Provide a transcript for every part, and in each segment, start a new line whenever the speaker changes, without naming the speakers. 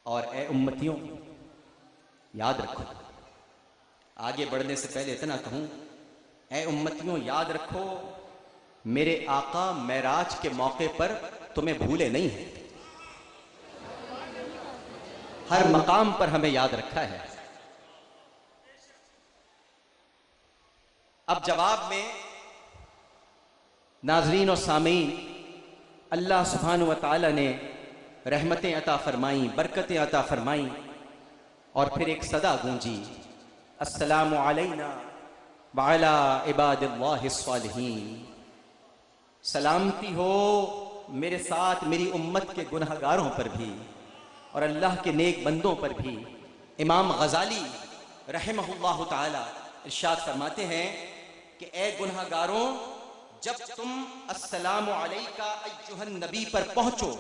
اور اے امتیوں یاد رکھو، آگے بڑھنے سے پہلے اتنا کہوں، اے امتیوں یاد رکھو میرے آقا معراج کے موقع پر تمہیں بھولے نہیں ہیں، ہر مقام پر ہمیں یاد رکھا ہے۔ اب جواب میں ناظرین و سامعین، اللہ سبحانہ و تعالی نے رحمتیں عطا فرمائیں، برکتیں عطا فرمائیں، اور پھر ایک صدا گونجی، السلام علینا وعلی عباد اللہ الصالحین، سلامتی ہو میرے ساتھ میری امت کے گنہگاروں پر بھی اور اللہ کے نیک بندوں پر بھی۔ امام غزالی رحمہ اللہ تعالی ارشاد فرماتے ہیں کہ اے گنہگاروں، جب تم السلام علیکہ ایہا النبی پر پہنچو،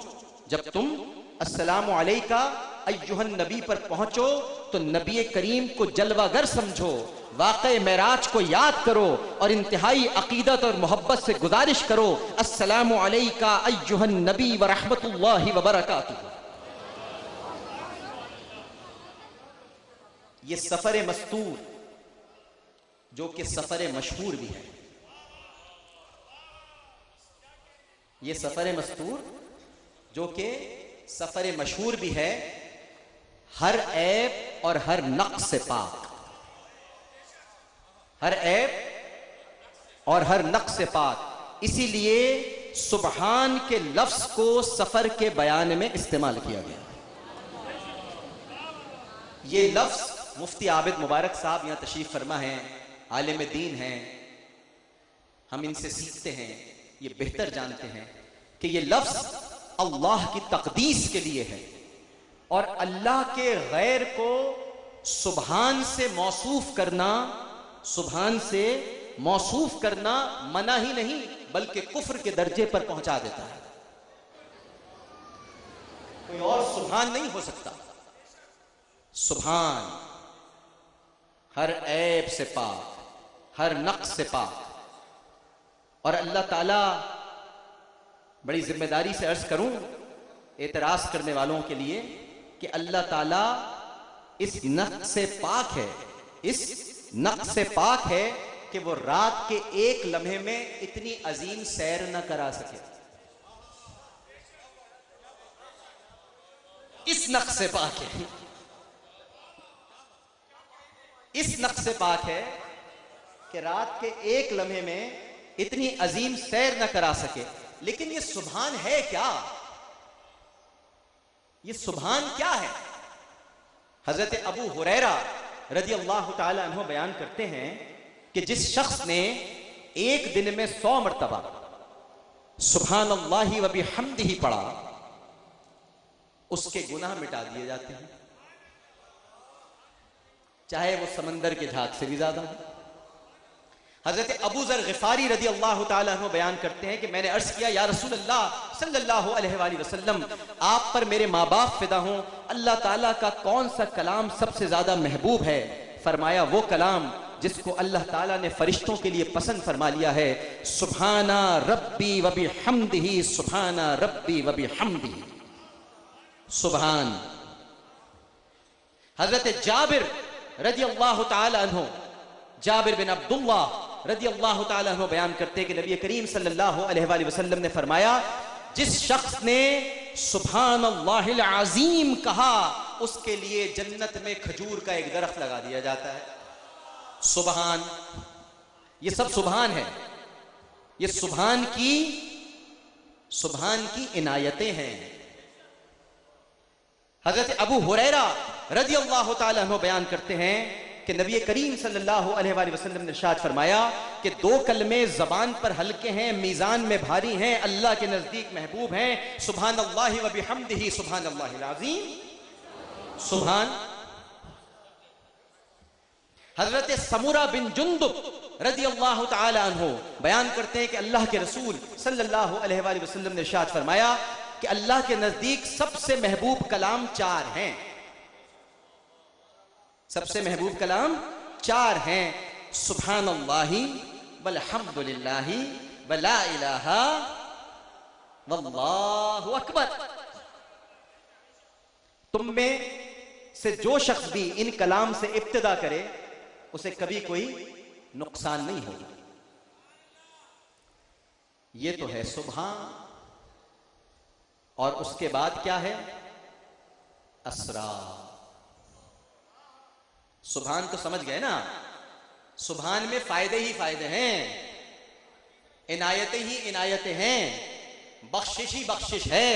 جب تم السلام علیکہ ایہا النبی پر پہنچو تو نبی کریم کو جلوہ گر سمجھو، واقع معراج کو یاد کرو اور انتہائی عقیدت اور محبت سے گزارش کرو، السلام علیکہ ایہا النبی ورحمت اللہ وبرکاتہ۔ یہ سفر مستور جو کہ سفر مشہور بھی ہے، یہ سفر مستور جو کہ سفر مشہور بھی ہے، ہر عیب اور ہر نقص سے پاک، ہر عیب اور ہر نقص سے پاک، اسی لیے سبحان کے لفظ کو سفر کے بیان میں استعمال کیا گیا۔ یہ لفظ مفتی عابد مبارک صاحب یہاں تشریف فرما ہیں، عالم دین ہیں، ہم ان سے سیکھتے ہیں، یہ بہتر جانتے ہیں کہ یہ لفظ اللہ کی تقدیس کے لیے ہے، اور اللہ کے غیر کو سبحان سے موصوف کرنا، سبحان سے موصوف کرنا منع ہی نہیں بلکہ کفر کے درجے پر پہنچا دیتا ہے۔ کوئی اور سبحان نہیں ہو سکتا، سبحان ہر عیب سے پاک، ہر نقص سے پاک۔ اور اللہ تعالیٰ، بڑی ذمہ داری سے عرض کروں اعتراض کرنے والوں کے لیے کہ اللہ تعالیٰ اس نقص سے پاک ہے، اس نقص سے پاک ہے کہ وہ رات کے ایک لمحے میں اتنی عظیم سیر نہ کرا سکے، اس نقص سے پاک ہے، اس نقص سے پاک ہے کہ رات کے ایک لمحے میں اتنی عظیم سیر نہ کرا سکے۔ لیکن یہ سبحان ہے کیا؟ یہ سبحان کیا ہے؟ حضرت ابو ہریرہ رضی اللہ تعالی عنہ بیان کرتے ہیں کہ جس شخص نے ایک دن میں 100 مرتبہ سبحان اللہ و بحمدہ پڑھا، اس کے گناہ مٹا دیے جاتے ہیں، چاہے وہ سمندر کے جھاگ سے بھی زیادہ ہو۔ حضرت ابو ذر غفاری رضی اللہ تعالیٰ عنہ بیان کرتے ہیں کہ میں نے عرض کیا یا رسول اللہ صلی اللہ علیہ وآلہ وسلم، آپ پر میرے ماں باپ فدا ہوں، اللہ تعالیٰ کا کون سا کلام سب سے زیادہ محبوب ہے؟ فرمایا وہ کلام جس کو اللہ تعالیٰ نے فرشتوں کے لیے پسند فرما لیا ہے، سبحان ربی و بحمدہ، سبحان ربی و بحمدہ، سبحان۔ حضرت جابر رضی اللہ تعالی عنہ، جابر بن عبداللہ رضی اللہ تعالی عنہ بیان کرتے کہ نبی کریم صلی اللہ علیہ وآلہ وسلم نے فرمایا جس شخص نے سبحان اللہ العظیم کہا اس کے لیے جنت میں کھجور کا ایک درخت لگا دیا جاتا ہے۔ سبحان، یہ سب سبحان ہے، یہ سبحان کی عنایتیں ہیں۔ حضرت ابو ہریرہ رضی اللہ تعالیٰ عنہ بیان کرتے ہیں کہ نبی کریم صلی اللہ علیہ وآلہ وسلم نے ارشاد فرمایا کہ 2 کلمے زبان پر ہلکے ہیں، میزان میں بھاری ہیں، اللہ کے نزدیک محبوب ہیں، سبحان اللہ و بحمدہ، سبحان اللہ العظیم، سبحان۔ حضرت سمورہ بن جندب رضی اللہ تعالی عنہ بیان کرتے ہیں کہ اللہ کے رسول صلی اللہ علیہ وآلہ وسلم نے ارشاد فرمایا کہ اللہ کے نزدیک سب سے محبوب کلام 4 ہیں، سب سے محبوب کلام 4 ہیں، سبحان اللہ والحمد للہ ولا الہ واللہ اکبر۔ تم میں سے جو شخص بھی ان کلام سے ابتدا کرے اسے کبھی کوئی نقصان نہیں ہوگا. یہ تو ہے سبحان. اور اس کے بعد کیا ہے؟ اسرا. سبحان تو سمجھ گئے نا؟ سبحان میں فائدے ہی فائدے ہیں، عنایتیں ہی عنایتیں ہیں، بخشش ہی بخشش ہے،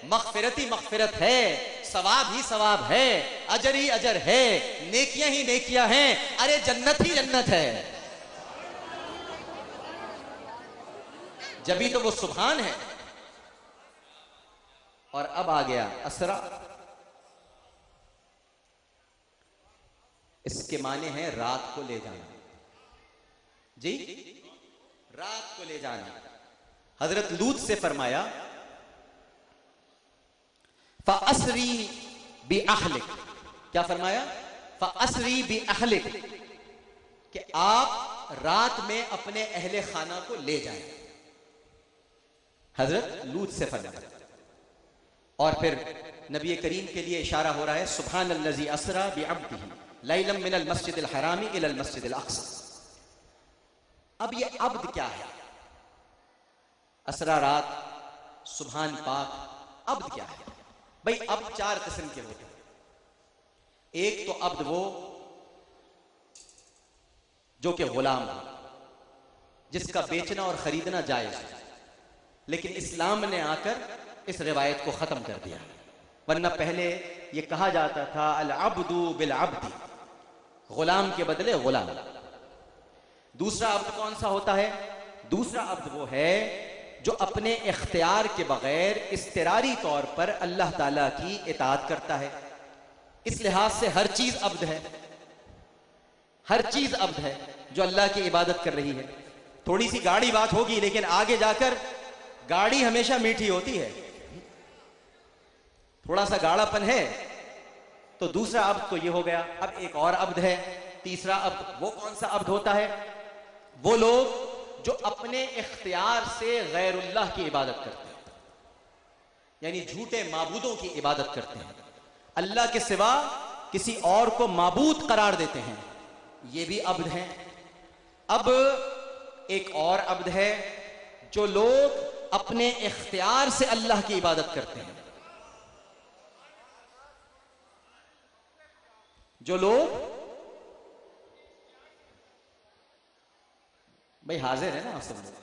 مغفرت ہی مغفرت ہے، ثواب ہی ثواب ہے، اجر ہی اجر ہے، نیکیاں ہی نیکیاں ہیں، ارے جنت ہی جنت ہے. جبھی تو وہ سبحان ہے. اور اب آ گیا اسرا. اس کے معنی ہے رات کو لے جانا. جی رات کو لے جانا. حضرت لوط سے فرمایا فَأَسْرِي بِأَهْلِكَ. کیا فرمایا؟ فَأَسْرِي بِأَهْلِكَ، کہ آپ رات میں اپنے اہل خانہ کو لے جائیں. حضرت لوط سے فرمایا. اور پھر نبی کریم کے لیے اشارہ ہو رہا ہے سبحان الذی اسرا بعبدہ لیلا من المسجد الحرام الی المسجد الاقصی. اب یہ عبد کیا ہے؟ اسرا رات، سبحان پاک، عبد کیا ہے؟ بھئی عبد چار قسم کے ہوتے ہیں. ایک تو عبد وہ جو کہ غلام ہو، جس کا بیچنا اور خریدنا جائز ہے، لیکن اسلام نے آ کر اس روایت کو ختم کر دیا. ورنہ پہلے یہ کہا جاتا تھا العبد بالعبد، غلام کے بدلے غلام. دوسرا عبد کون سا ہوتا ہے؟ دوسرا عبد وہ ہے جو اپنے اختیار کے بغیر اضطراری طور پر اللہ تعالیٰ کی اطاعت کرتا ہے. اس لحاظ سے ہر چیز عبد ہے، ہر چیز عبد ہے جو اللہ کی عبادت کر رہی ہے. تھوڑی سی گاڑی بات ہوگی لیکن آگے جا کر گاڑی ہمیشہ میٹھی ہوتی ہے. تھوڑا سا گاڑا پن ہے تو دوسرا عبد تو یہ ہو گیا. اب ایک اور عبد ہے، تیسرا عبد. وہ کون سا عبد ہوتا ہے؟ وہ لوگ جو اپنے اختیار سے غیر اللہ کی عبادت کرتے ہیں، یعنی جھوٹے معبودوں کی عبادت کرتے ہیں، اللہ کے سوا کسی اور کو معبود قرار دیتے ہیں. یہ بھی عبد ہیں. اب ایک اور عبد ہے جو لوگ اپنے اختیار سے اللہ کی عبادت کرتے ہیں. جو لوگ بھئی حاضر ہے نا آپ سب لوگ.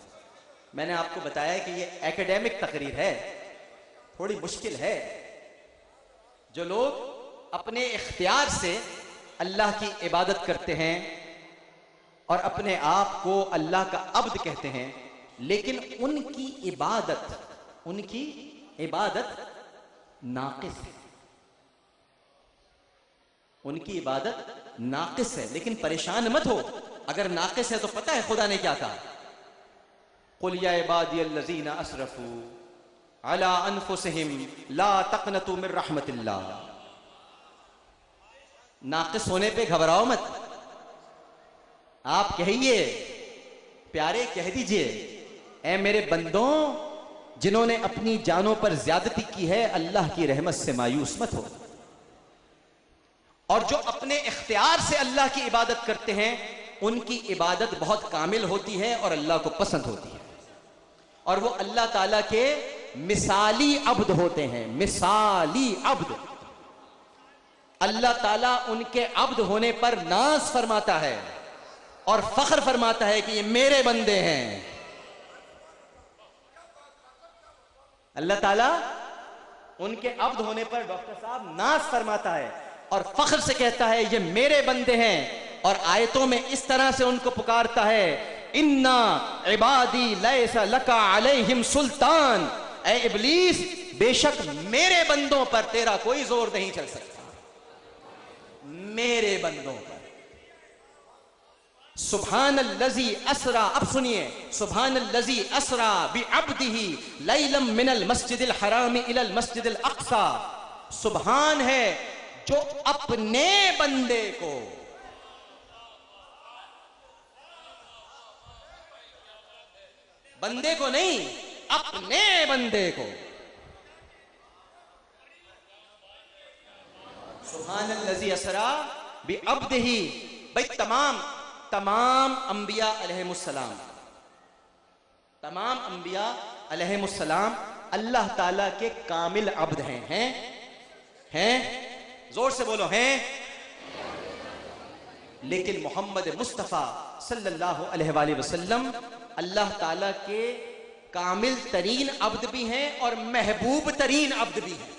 میں نے آپ کو بتایا کہ یہ ایکیڈیمک تقریر ہے، تھوڑی مشکل ہے. جو لوگ اپنے اختیار سے اللہ کی عبادت کرتے ہیں اور اپنے آپ کو اللہ کا عبد کہتے ہیں، لیکن ان کی عبادت ناقص ہے. ان کی عبادت ناقص ہے. لیکن پریشان مت ہو، اگر ناقص ہے تو پتہ ہے خدا نے کیا کہا؟ قُلْ يَا عِبَادِيَ الَّذِينَ أَسْرَفُوا عَلَىٰ أَنفُسِهِمْ لَا تَقْنَطُوا مِن رَحْمَةِ اللَّهِ. ناقص ہونے پہ گھبراؤ مت. آپ کہیے، پیارے کہہ دیجئے، اے میرے بندوں جنہوں نے اپنی جانوں پر زیادتی کی ہے، اللہ کی رحمت سے مایوس مت ہو. اور جو اپنے اختیار سے اللہ کی عبادت کرتے ہیں ان کی عبادت بہت کامل ہوتی ہے اور اللہ کو پسند ہوتی ہے، اور وہ اللہ تعالیٰ کے مثالی عبد ہوتے ہیں. مثالی عبد. اللہ تعالیٰ ان کے عبد ہونے پر ناز فرماتا ہے اور فخر فرماتا ہے کہ یہ میرے بندے ہیں. اللہ تعالیٰ ان کے عبد ہونے پر ڈاکٹر صاحب ناز فرماتا ہے اور فخر سے کہتا ہے یہ میرے بندے ہیں. اور آیتوں میں اس طرح سے ان کو پکارتا ہے اِنَّا عِبَادِي لَيْسَ لَكَ عَلَيْهِمْ سُلْطَان. اے ابلیس، بے شک میرے بندوں پر تیرا کوئی زور نہیں چل سکتا. میرے بندوں پر. سبحان الذی اسرا. اب سنیے، سبحان الذی اسرا بعبدہ لیلا من المسجد الحرام الی المسجد الاقصی. سبحان ہے جو اپنے بندے کو، بندے کو نہیں، اپنے بندے کو سبحان الذی اسرا بعبدہ. بھائی تمام انبیاء علیہم السلام، تمام انبیاء علیہم السلام اللہ تعالیٰ کے کامل عبد ہیں زور سے بولو ہیں. لیکن محمد مصطفیٰ صلی اللہ علیہ وآلہ وسلم اللہ تعالیٰ کے کامل ترین عبد بھی ہیں اور محبوب ترین عبد بھی ہیں.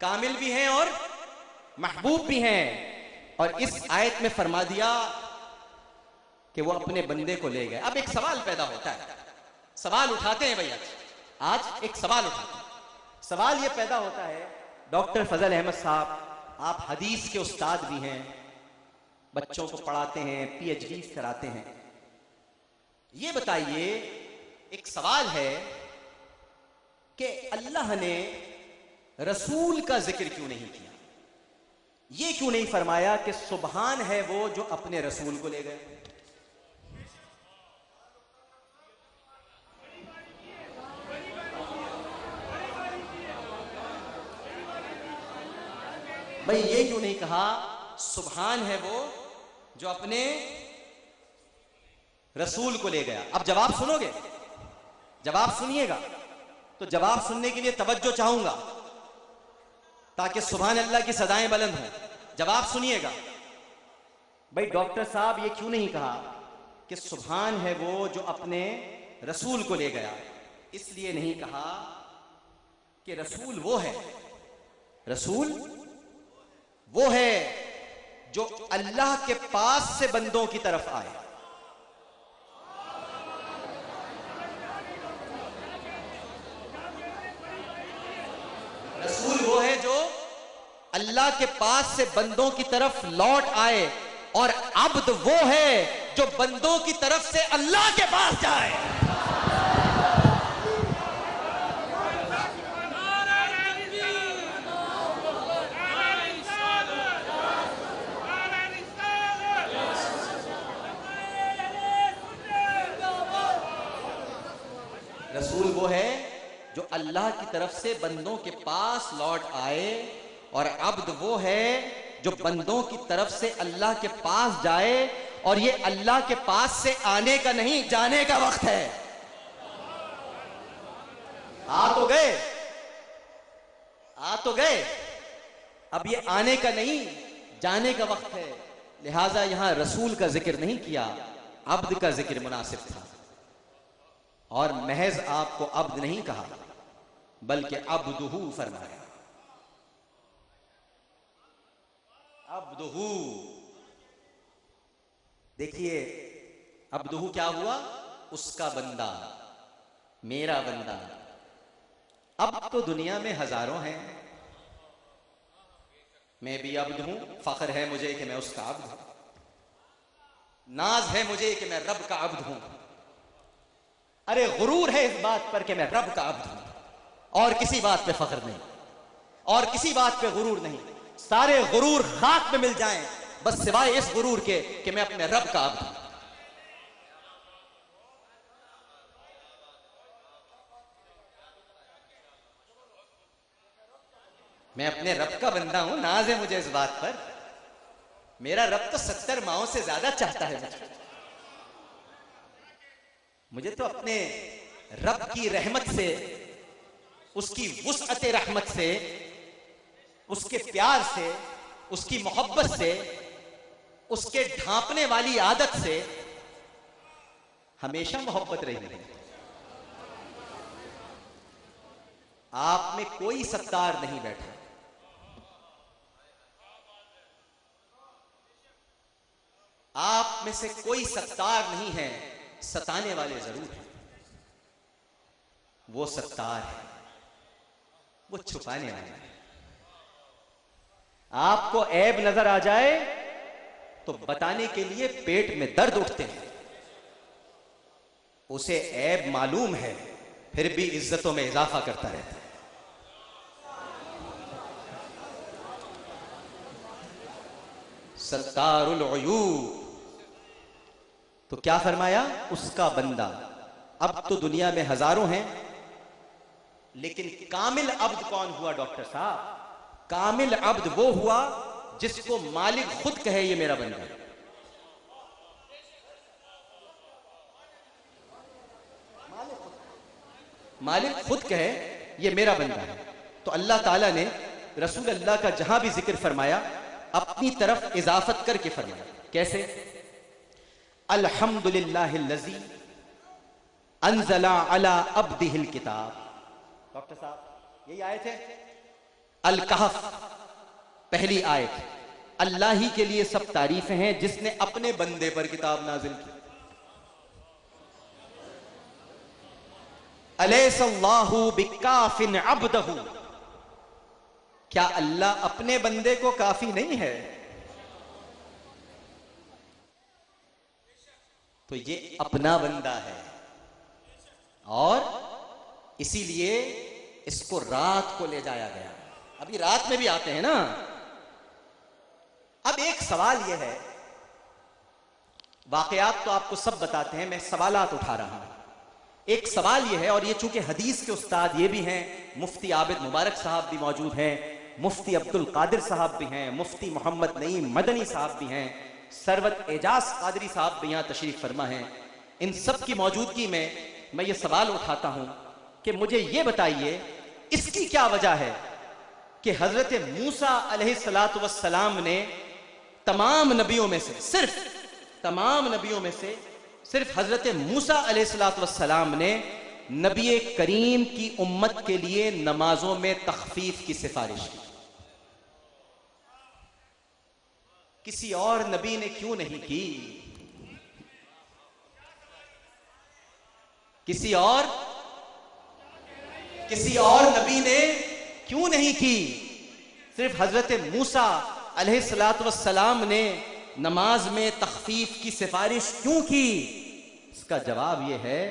کامل بھی ہیں اور محبوب بھی ہیں. اور اس آیت میں فرما دیا کہ وہ اپنے بندے کو لے گئے. اب ایک سوال پیدا ہوتا ہے، سوال اٹھاتے ہیں بھائی، آج ایک سوال اٹھاتے ہیں. سوال یہ پیدا ہوتا ہے، ڈاکٹر فضل احمد صاحب آپ حدیث کے استاد بھی ہیں، بچوں کو پڑھاتے ہیں، پی ایچ ڈی کراتے ہیں. یہ بتائیے، ایک سوال ہے کہ اللہ نے رسول کا ذکر کیوں نہیں کیا؟ یہ کیوں نہیں فرمایا کہ سبحان ہے وہ جو اپنے رسول کو لے گئے؟ بھائی یہ کیوں نہیں کہا سبحان ہے وہ جو اپنے رسول کو لے گیا؟ اب جواب سنو گے، جواب سنیے گا. تو جواب سننے کے لیے توجہ چاہوں گا تاکہ سبحان اللہ کی صدائیں بلند ہوں. جواب سنیے گا. بھائی ڈاکٹر صاحب یہ کیوں نہیں کہا کہ سبحان ہے وہ جو اپنے رسول کو لے گیا؟ اس لیے نہیں کہا کہ رسول وہ ہے، رسول وہ ہے جو اللہ کے پاس سے بندوں کی طرف آئے. رسول وہ ہے جو اللہ کے پاس سے بندوں کی طرف لوٹ آئے، اور عبد وہ ہے جو بندوں کی طرف سے اللہ کے پاس جائے. رسول وہ ہے جو اللہ کی طرف سے بندوں کے پاس لوٹ آئے، اور عبد وہ ہے جو بندوں کی طرف سے اللہ کے پاس جائے. اور یہ اللہ کے پاس سے آنے کا نہیں، جانے کا وقت ہے. آ تو گئے، اب یہ آنے کا نہیں، جانے کا وقت ہے. لہٰذا یہاں رسول کا ذکر نہیں کیا، عبد کا ذکر مناسب تھا. اور محض آپ کو عبد نہیں کہا بلکہ عبدہ فرمایا. عبدہ، دیکھیے عبدہ کیا ہوا؟ اس کا بندہ، میرا بندہ. اب تو دنیا میں ہزاروں ہیں، میں بھی عبد ہوں. فخر ہے مجھے کہ میں اس کا عبد ہوں، ناز ہے مجھے کہ میں رب کا عبد ہوں. ارے غرور ہے اس بات پر کہ میں رب کا عبد ہوں، اور کسی بات پہ فخر نہیں، اور کسی بات پہ غرور نہیں. سارے غرور خاک میں مل جائیں بس سوائے اس غرور کے کہ میں اپنے رب کا عبد ہوں. میں اپنے رب کا بندہ ہوں، ناز ہے مجھے اس بات پر. میرا رب تو 70 ماؤں سے زیادہ چاہتا ہے مجھے تو اپنے رب کی رحمت سے، اس کی وسعت رحمت سے، اس کے پیار سے، اس کی محبت سے، اس کے ڈھانپنے والی عادت سے ہمیشہ محبت رہی ہے. آپ میں کوئی ستار نہیں بیٹھا، آپ میں سے کوئی ستار نہیں ہے، ستانے والے ضرور ہیں. وہ ستار ہے، وہ چھپانے والا ہے. آپ کو عیب نظر آ جائے تو بتانے کے لیے پیٹ میں درد اٹھتے ہیں. اسے عیب معلوم ہے پھر بھی عزتوں میں اضافہ کرتا رہتا ہے. ستار العیوب. تو کیا فرمایا؟ اس کا بندہ. اب تو دنیا میں ہزاروں ہیں، لیکن کامل عبد کون ہوا ڈاکٹر صاحب؟ کامل عبد وہ ہوا جس کو مالک خود کہے یہ میرا بندہ ہے. مالک خود کہے یہ میرا بندہ ہے. تو اللہ تعالیٰ نے رسول اللہ کا جہاں بھی ذکر فرمایا اپنی طرف اضافت کر کے فرمایا. کیسے؟ الحمدللہ الذی انزل علی عبدہ الکتاب. ڈاکٹر صاحب یہی آیت ہے الکہف پہلی آیت. اللہ ہی کے لیے سب تعریفیں ہیں جس نے اپنے بندے پر کتاب نازل کی. الیس اللہ بکاف عبدہ، کیا اللہ اپنے بندے کو کافی نہیں ہے؟ تو یہ اپنا بندہ ہے، اور اسی لیے اس کو رات کو لے جایا گیا. ابھی رات میں بھی آتے ہیں نا. اب ایک سوال یہ ہے، واقعات تو آپ کو سب بتاتے ہیں، میں سوالات اٹھا رہا ہوں. ایک سوال یہ ہے، اور یہ چونکہ حدیث کے استاد یہ بھی ہیں، مفتی عابد مبارک صاحب بھی موجود ہیں، مفتی عبد القادر صاحب بھی ہیں، مفتی محمد نعیم مدنی صاحب بھی ہیں، سروت اعجاز قادری صاحب بھی یہاں تشریف فرما ہیں. ان سب کی موجودگی میں یہ سوال اٹھاتا ہوں کہ مجھے یہ بتائیے اس کی کیا وجہ ہے کہ حضرت موسیٰ علیہ السلام نے تمام نبیوں میں سے صرف حضرت موسیٰ علیہ السلام نے نبی کریم کی امت کے لیے نمازوں میں تخفیف کی سفارش کی. کسی اور نبی نے کیوں نہیں کی؟ کسی اور نبی نے کیوں نہیں کی؟ صرف حضرت موسیٰ علیہ السلام نے نماز میں تخفیف کی سفارش کیوں کی؟ اس کا جواب یہ ہے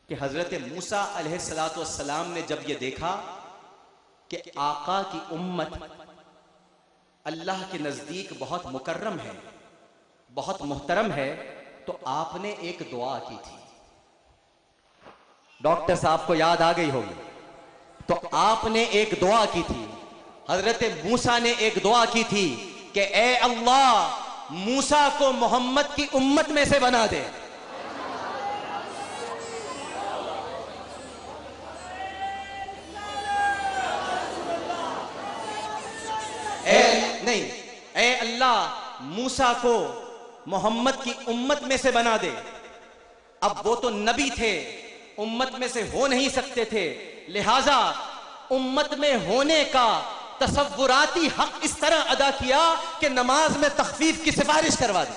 کہ حضرت موسیٰ علیہ السلام نے جب یہ دیکھا کہ آقا کی امت اللہ کے نزدیک بہت مکرم ہے، بہت محترم ہے، تو آپ نے ایک دعا کی تھی. ڈاکٹر صاحب کو یاد آ گئی ہوگی. تو آپ نے ایک دعا کی تھی، حضرت موسیٰ نے ایک دعا کی تھی کہ اے اللہ موسیٰ کو محمد کی امت میں سے بنا دے. اے اللہ موسیٰ کو محمد کی امت میں سے بنا دے. اب وہ تو نبی تھے، امت میں سے ہو نہیں سکتے تھے، لہٰذا امت میں ہونے کا تصوراتی حق اس طرح ادا کیا کہ نماز میں تخفیف کی سفارش کروا دی.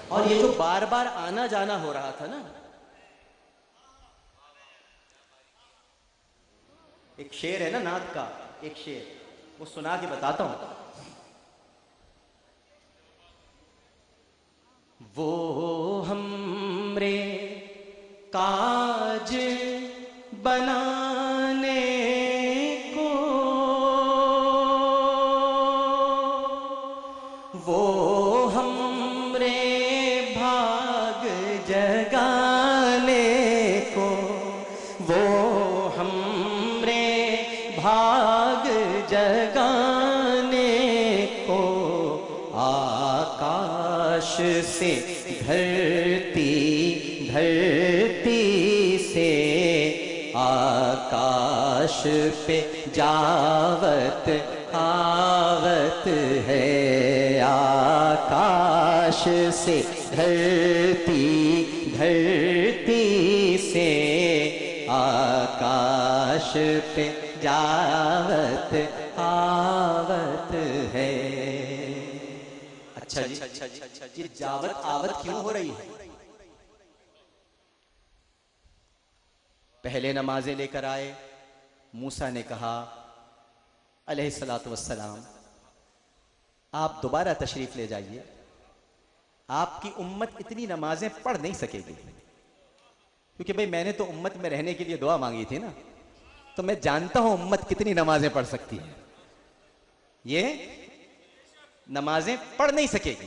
اور یہ جو بار بار آنا جانا ہو رہا تھا نا، ایک شعر ہے نا نعت کا، ایک شعر وہ سنا کے بتاتا ہوں. وہ ہمرے کاج بنانے کو، وہ ہمرے بھاگ جگانے کو، وہ ہمرے بھاگ جگانے کو، آکاش سے دھرتی، دھرتی سے آکاش پہ جاوت آوت ہے. آکاش سے دھرتی، دھرتی سے آکاش پہ جاوت آوت ہے. اچھا جی، یہ جاوت آوت کیوں ہو رہی ہے؟ پہلے نمازیں لے کر آئے، موسیٰ نے کہا علیہ السلام آپ دوبارہ تشریف لے جائیے، آپ کی امت اتنی نمازیں پڑھ نہیں سکے گی، کیونکہ بھئی میں نے تو امت میں رہنے کے لیے دعا مانگی تھی نا، تو میں جانتا ہوں امت کتنی نمازیں پڑھ سکتی ہے. یہ نمازیں پڑھ نہیں سکے گی.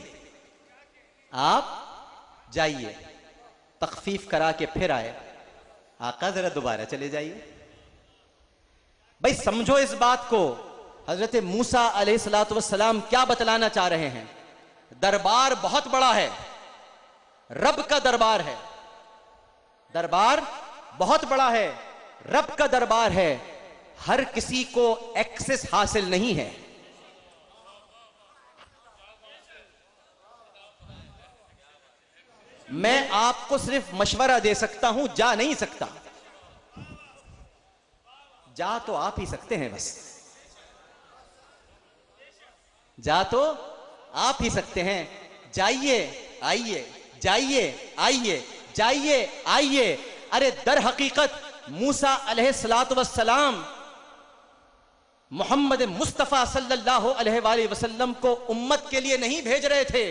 آپ جائیے, تخفیف کرا کے پھر آئے, آقا ذرا دوبارہ چلے جائیے. بھائی سمجھو اس بات کو, حضرت موسیٰ علیہ السلام کیا بتلانا چاہ رہے ہیں. دربار بہت بڑا ہے, رب کا دربار ہے, دربار بہت بڑا ہے, رب کا دربار ہے, ہر کسی کو ایکسس حاصل نہیں ہے. میں آپ کو صرف مشورہ دے سکتا ہوں, جا نہیں سکتا. جا تو آپ ہی سکتے ہیں, بس جا تو آپ ہی سکتے ہیں. جائیے آئیے, جائیے آئیے, جائیے آئیے. ارے در حقیقت موسیٰ علیہ السلام محمد مصطفیٰ صلی اللہ علیہ وآلہ وسلم کو امت کے لیے نہیں بھیج رہے تھے,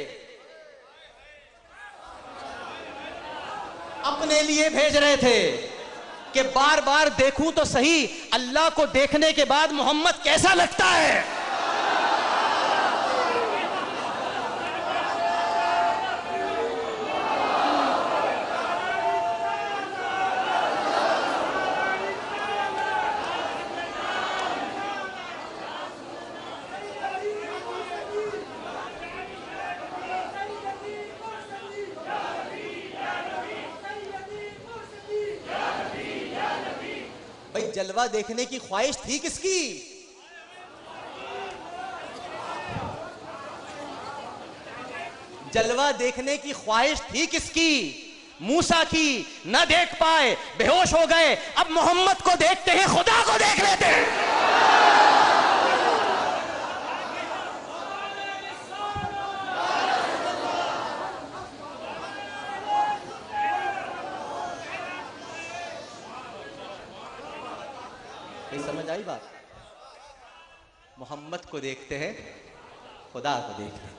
اپنے لیے بھیج رہے تھے کہ بار بار دیکھوں تو صحیح اللہ کو دیکھنے کے بعد محمد کیسا لگتا ہے. بھائی جلوہ دیکھنے کی خواہش تھی کس کی؟ جلوہ دیکھنے کی خواہش تھی کس کی؟ موسیٰ کی. نہ دیکھ پائے, بے ہوش ہو گئے. اب محمد کو دیکھتے ہیں, خدا کو دیکھ لیتے ہیں. سمجھ آئی بات؟ محمد کو دیکھتے ہیں, خدا کو دیکھتے ہیں.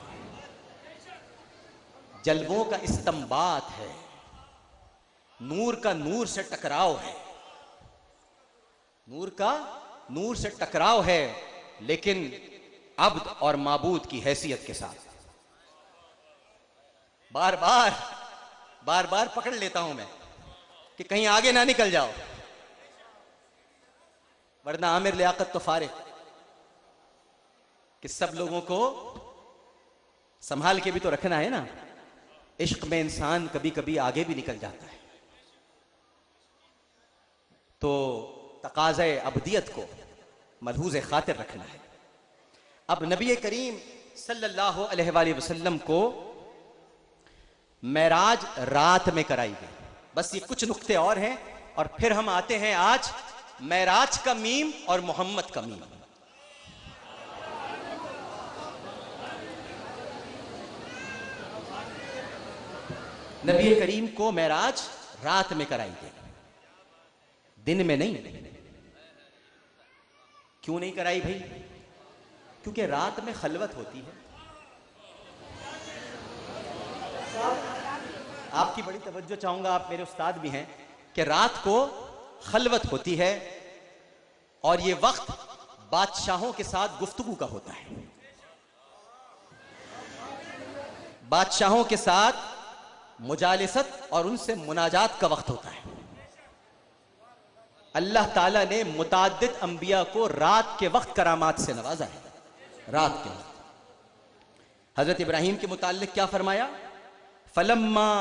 جلووں کا استنباط ہے, نور کا نور سے ٹکراؤ ہے, نور کا نور سے ٹکراؤ ہے, لیکن عبد اور معبود کی حیثیت کے ساتھ. بار بار پکڑ لیتا ہوں میں کہ کہیں آگے نہ نکل جاؤ, ورنہ عامر لیاقت تو فارغ کہ سب لوگوں کو سنبھال کے بھی تو رکھنا ہے نا. عشق میں انسان کبھی کبھی آگے بھی نکل جاتا ہے, تو تقاضۂ ابدیت کو ملحوظ خاطر رکھنا ہے. اب نبی کریم صلی اللہ علیہ وآلہ وسلم کو معراج رات میں کرائی گئی. بس یہ کچھ نقطے اور ہیں, اور پھر ہم آتے ہیں آج معراج کا میم اور محمد کا میم. نبی کریم کو معراج رات میں کرائی گئی, دن میں نہیں. کیوں نہیں کرائی بھائی؟ کیونکہ رات میں خلوت ہوتی ہے. آپ کی بڑی توجہ چاہوں گا, آپ میرے استاد بھی ہیں, کہ رات کو خلوت ہوتی ہے, اور یہ وقت بادشاہوں کے ساتھ گفتگو کا ہوتا ہے. بادشاہوں کے ساتھ مجالست اور ان سے مناجات کا وقت ہوتا ہے. اللہ تعالیٰ نے متعدد انبیاء کو رات کے وقت کرامات سے نوازا ہے. رات کے وقت حضرت ابراہیم کے متعلق کیا فرمایا؟ فَلَمَّا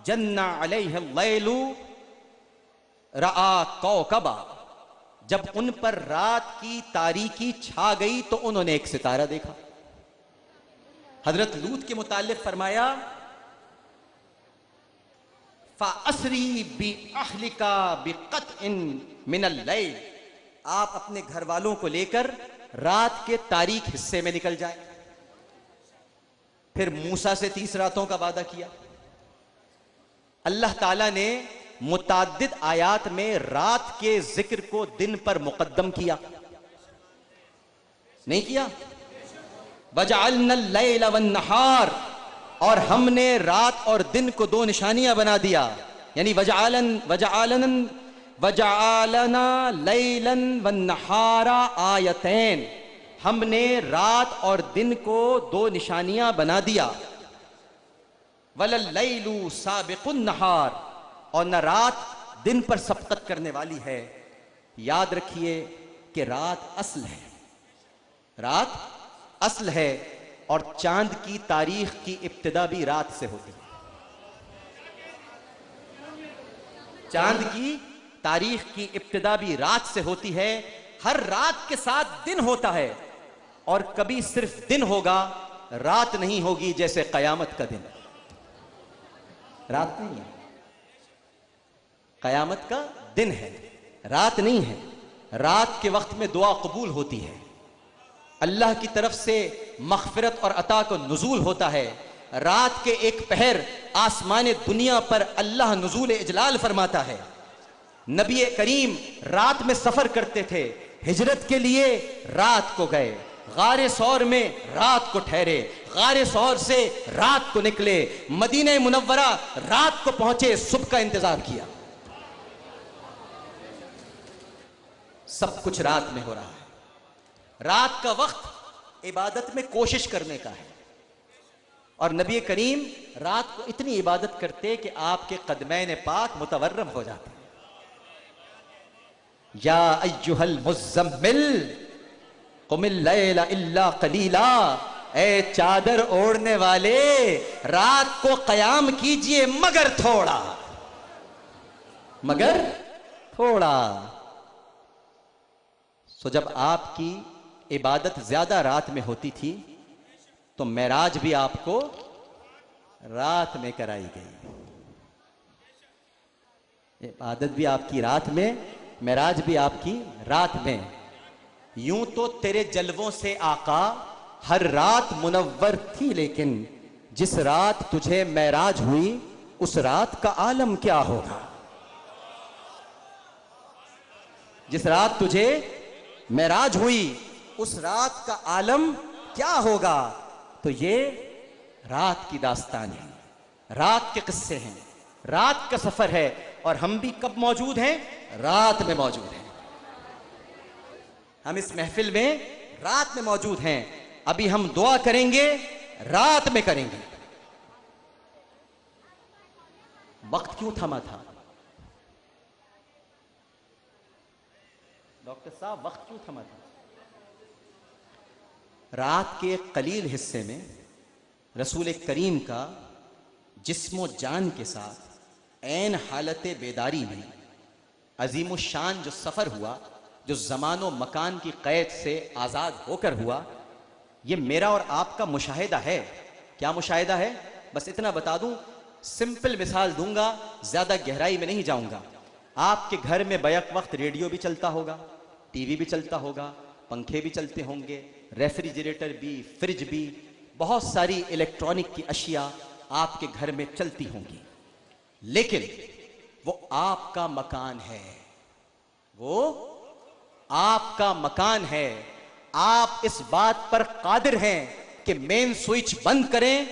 جَنَّ عَلَيْهِ اللَّيْلُ رَآ كَوْكَبًا, جب ان پر رات کی تاریکی چھا گئی تو انہوں نے ایک ستارہ دیکھا. حضرت لوط کے متعلق فرمایا فَأَسْرِي بِأَهْلِكَ بِقَطْعٍ مِّنَ اللَّيْلِ, آپ اپنے گھر والوں کو لے کر رات کے تاریک حصے میں نکل جائیں. پھر موسیٰ سے 30 راتوں کا وعدہ کیا. اللہ تعالیٰ نے متعدد آیات میں رات کے ذکر کو دن پر مقدم کیا, نہیں کیا؟ وَجَعَلْنَا اللَّيْلَ وَالنَّهَارَ, اور ہم نے رات اور دن کو دو نشانیاں بنا دیا. یعنی وَجَعَلْنَا لَيْلًا وَالنَّهَارَ آیتین, ہم نے رات اور دن کو دو نشانیاں بنا دیا. وَلَلَّيْلُ سَابِقُ النَّهَارِ, اور نہ رات دن پر سبقت کرنے والی ہے. یاد رکھیے کہ رات اصل ہے, رات اصل ہے, اور چاند کی تاریخ کی ابتدا بھی رات سے ہوتی ہے. چاند کی تاریخ کی ابتدا بھی رات سے ہوتی ہے. ہر رات کے ساتھ دن ہوتا ہے, اور کبھی صرف دن ہوگا, رات نہیں ہوگی, جیسے قیامت کا دن. رات نہیں ہے, قیامت کا دن ہے, رات نہیں ہے. رات کے وقت میں دعا قبول ہوتی ہے, اللہ کی طرف سے مغفرت اور عطا کو نزول ہوتا ہے. رات کے ایک پہر آسمان دنیا پر اللہ نزول اجلال فرماتا ہے. نبی کریم رات میں سفر کرتے تھے, ہجرت کے لیے رات کو گئے, غار ثور میں رات کو ٹھہرے, غار ثور سے رات کو نکلے, مدینہ منورہ رات کو پہنچے, صبح کا انتظار کیا. سب کچھ رات میں ہو رہا ہے. رات کا وقت عبادت میں کوشش کرنے کا ہے, اور نبی کریم رات کو اتنی عبادت کرتے کہ آپ کے قدمین پاک متورم ہو جاتے. یا ایھا المزمل قم اللیل الا قلیلا, اے چادر اوڑھنے والے رات کو قیام کیجئے مگر تھوڑا, مگر تھوڑا. سو جب آپ کی عبادت زیادہ رات میں ہوتی تھی تو معراج بھی آپ کو رات میں کرائی گئی. عبادت بھی آپ کی رات میں, معراج بھی آپ کی رات میں. یوں تو تیرے جلووں سے آقا ہر رات منور تھی, لیکن جس رات تجھے معراج ہوئی اس رات کا عالم کیا ہوگا. جس رات تجھے معراج ہوئی اس رات کا عالم کیا ہوگا. تو یہ رات کی داستان ہے, رات کے قصے ہیں, رات کا سفر ہے, اور ہم بھی کب موجود ہیں؟ رات میں موجود ہیں. ہم اس محفل میں رات میں موجود ہیں. ابھی ہم دعا کریں گے, رات میں کریں گے. وقت کیوں تھما تھا ڈاکٹر صاحب, وقت کیوں تھما تھا؟ رات کے قلیل حصے میں رسول کریم کا جسم و جان کے ساتھ عین حالت بیداری میں عظیم الشان جو سفر ہوا, جو زمان و مکان کی قید سے آزاد ہو کر ہوا, یہ میرا اور آپ کا مشاہدہ ہے. کیا مشاہدہ ہے؟ بس اتنا بتا دوں, سمپل مثال دوں گا, زیادہ گہرائی میں نہیں جاؤں گا. آپ کے گھر میں بیک وقت ریڈیو بھی چلتا ہوگا, ٹی وی بھی چلتا ہوگا, پنکھے بھی چلتے ہوں گے, ریفریجریٹر بھی, فریج بھی, بہت ساری الیکٹرانک کی اشیاء آپ کے گھر میں چلتی ہوں گی. لیکن وہ آپ کا مکان ہے, وہ آپ کا مکان ہے. آپ اس بات پر قادر ہیں کہ مین سوئچ بند کریں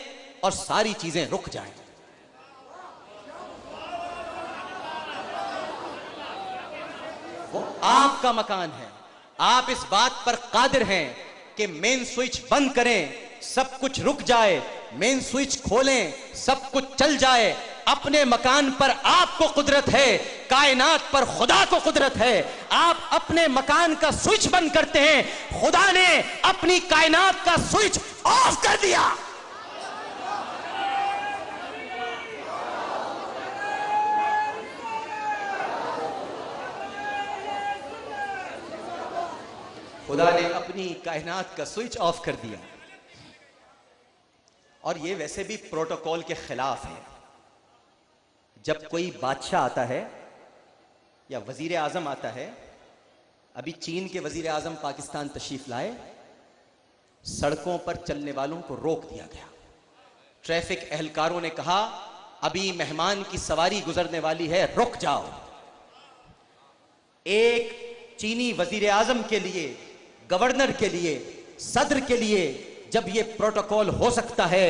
اور ساری چیزیں رک جائیں. وہ آپ کا مکان ہے. آپ اس بات پر قادر ہیں کہ مین سوئچ بند کریں, سب کچھ رک جائے, مین سوئچ کھولیں, سب کچھ چل جائے. اپنے مکان پر آپ کو قدرت ہے, کائنات پر خدا کو قدرت ہے. آپ اپنے مکان کا سوئچ بند کرتے ہیں, خدا نے اپنی کائنات کا سوئچ آف کر دیا. خدا نے اپنی کائنات کا سوئچ آف کر دیا. اور یہ ویسے بھی پروٹوکول کے خلاف ہے. جب کوئی بادشاہ آتا ہے یا وزیر اعظم آتا ہے, ابھی چین کے وزیر اعظم پاکستان تشریف لائے, سڑکوں پر چلنے والوں کو روک دیا گیا. ٹریفک اہلکاروں نے کہا ابھی مہمان کی سواری گزرنے والی ہے, رک جاؤ. ایک چینی وزیر اعظم کے لیے, گورنر کے لیے, صدر کے لیے جب یہ پروٹوکول ہو سکتا ہے